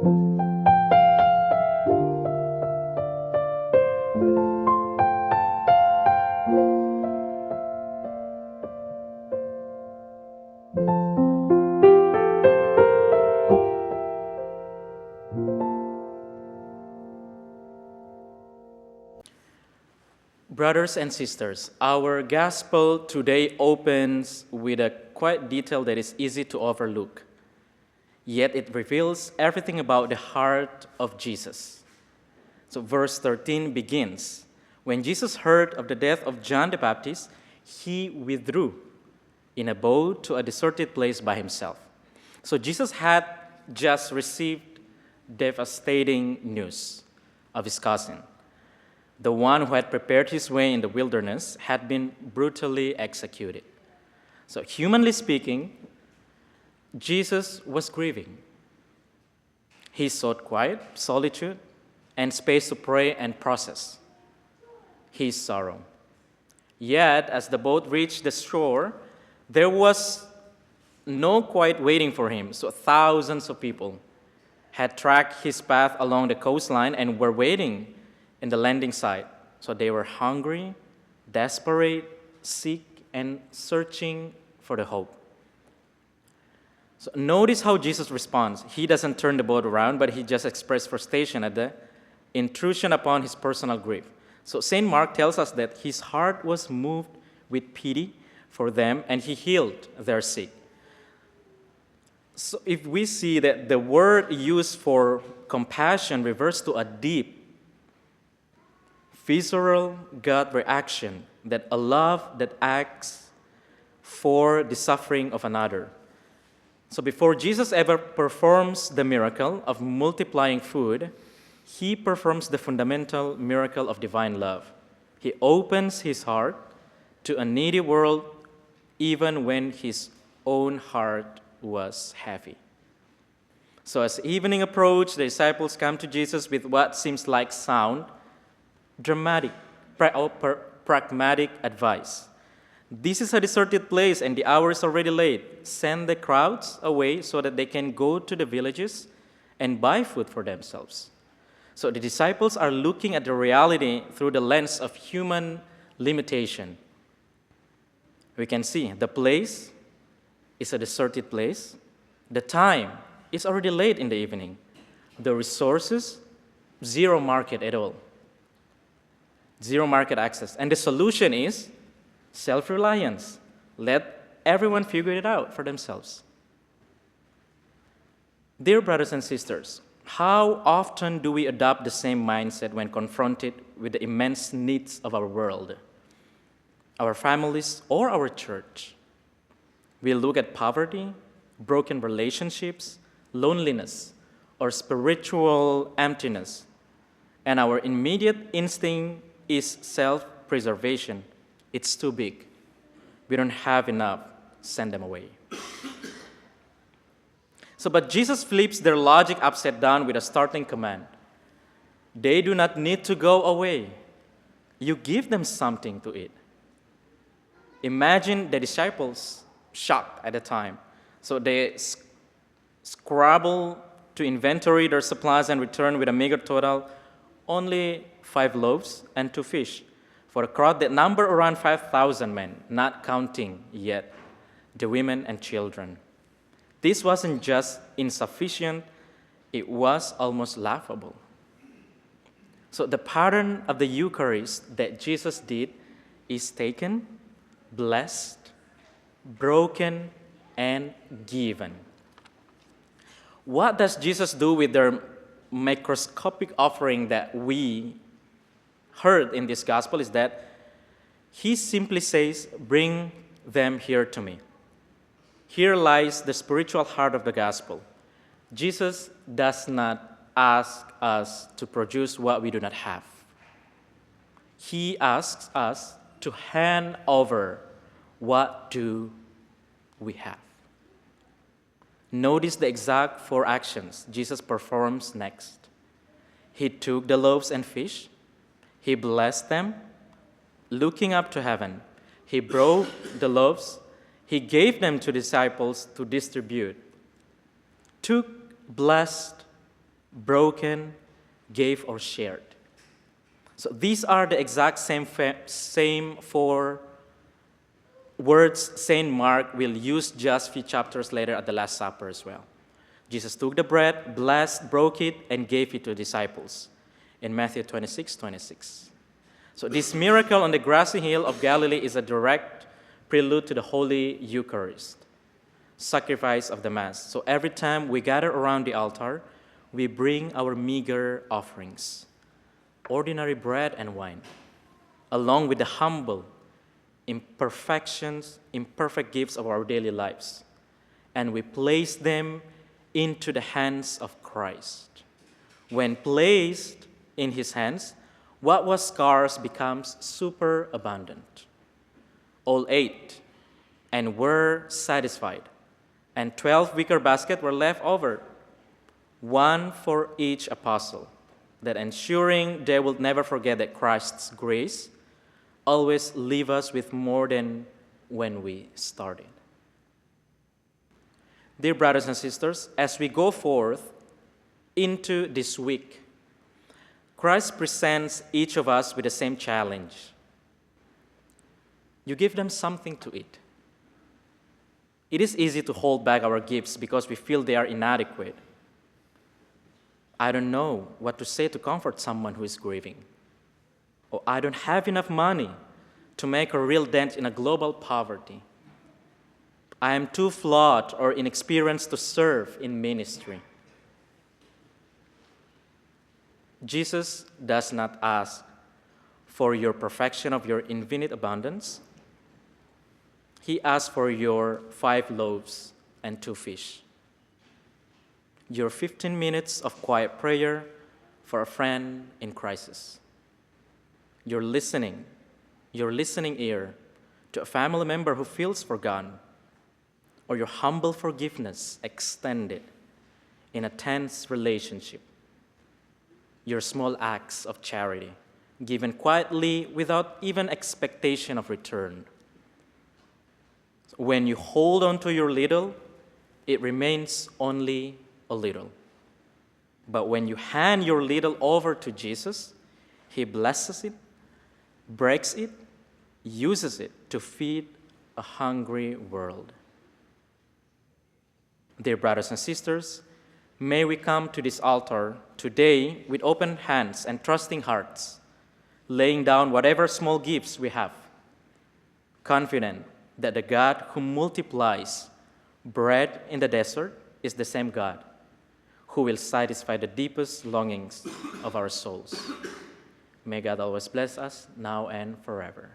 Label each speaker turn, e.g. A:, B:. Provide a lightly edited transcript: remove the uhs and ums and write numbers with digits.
A: Brothers and sisters, our gospel today opens with a quiet detail that is easy to overlook. Yet it reveals everything about the heart of Jesus. So verse 13 begins, "When Jesus heard of the death of John the Baptist, he withdrew in a boat to a deserted place by himself." So Jesus had just received devastating news of his cousin. The one who had prepared his way in the wilderness had been brutally executed. So humanly speaking, Jesus was grieving. He sought quiet, solitude, and space to pray and process his sorrow. Yet, as the boat reached the shore, there was no quiet waiting for him. So thousands of people had tracked his path along the coastline and were waiting in the landing site. So they were hungry, desperate, sick, and searching for the hope. So notice how Jesus responds. He doesn't turn the boat around, but he just expressed frustration at the intrusion upon his personal grief. So St. Mark tells us that his heart was moved with pity for them, and he healed their sick. So if we see that the word used for compassion refers to a deep, visceral gut reaction, that a love that acts for the suffering of another. So before Jesus ever performs the miracle of multiplying food, he performs the fundamental miracle of divine love. He opens his heart to a needy world even when his own heart was heavy. So as evening approached, the disciples come to Jesus with what seems like sound, dramatic, pragmatic advice. "This is a deserted place and the hour is already late. Send the crowds away so that they can go to the villages and buy food for themselves." So the disciples are looking at the reality through the lens of human limitation. We can see the place is a deserted place. The time is already late in the evening. The resources, zero market at all. Zero market access. And the solution is self-reliance. Let everyone figure it out for themselves. Dear brothers and sisters, how often do we adopt the same mindset when confronted with the immense needs of our world, our families, or our church? We look at poverty, broken relationships, loneliness, or spiritual emptiness, and our immediate instinct is self-preservation. It's too big. We don't have enough. Send them away. But Jesus flips their logic upside down with a startling command. They do not need to go away. You give them something to eat. Imagine the disciples shocked at the time. So they scrabble to inventory their supplies and return with a meager total, only 5 loaves and 2 fish, for a crowd that numbered around 5,000 men, not counting yet the women and children. This wasn't just insufficient, it was almost laughable. So the pattern of the Eucharist that Jesus did is taken, blessed, broken, and given. What does Jesus do with their microscopic offering that we heard in this gospel is that he simply says, "Bring them here to me." Here lies the spiritual heart of the gospel. Jesus does not ask us to produce what we do not have. He asks us to hand over what do we have. Notice the exact 4 actions Jesus performs next. He took the loaves and fish. He blessed them, looking up to heaven. He broke the loaves. He gave them to disciples to distribute. Took, blessed, broken, gave, or shared. So these are the exact same four words St. Mark will use just a few chapters later at the Last Supper as well. Jesus took the bread, blessed, broke it, and gave it to the disciples in Matthew 26:26. So this miracle on the grassy hill of Galilee is a direct prelude to the Holy Eucharist, sacrifice of the Mass. So every time we gather around the altar, we bring our meager offerings, ordinary bread and wine, along with the humble imperfect gifts of our daily lives, and we place them into the hands of Christ. When placed in his hands, what was scarce becomes superabundant. All ate and were satisfied, and 12 wicker baskets were left over, one for each apostle, that ensuring they will never forget that Christ's grace always leave us with more than when we started. Dear brothers and sisters, as we go forth into this week, Christ presents each of us with the same challenge. You give them something to eat. It is easy to hold back our gifts because we feel they are inadequate. I don't know what to say to comfort someone who is grieving. Or I don't have enough money to make a real dent in a global poverty. I am too flawed or inexperienced to serve in ministry. Jesus does not ask for your perfection of your infinite abundance. He asks for your 5 loaves and 2 fish. Your 15 minutes of quiet prayer for a friend in crisis. Your listening ear to a family member who feels forgotten, or your humble forgiveness extended in a tense relationship. Your small acts of charity, given quietly without even expectation of return. When you hold on to your little, it remains only a little. But when you hand your little over to Jesus, he blesses it, breaks it, uses it to feed a hungry world. Dear brothers and sisters, may we come to this altar today with open hands and trusting hearts, laying down whatever small gifts we have, confident that the God who multiplies bread in the desert is the same God who will satisfy the deepest longings of our souls. May God always bless us now and forever.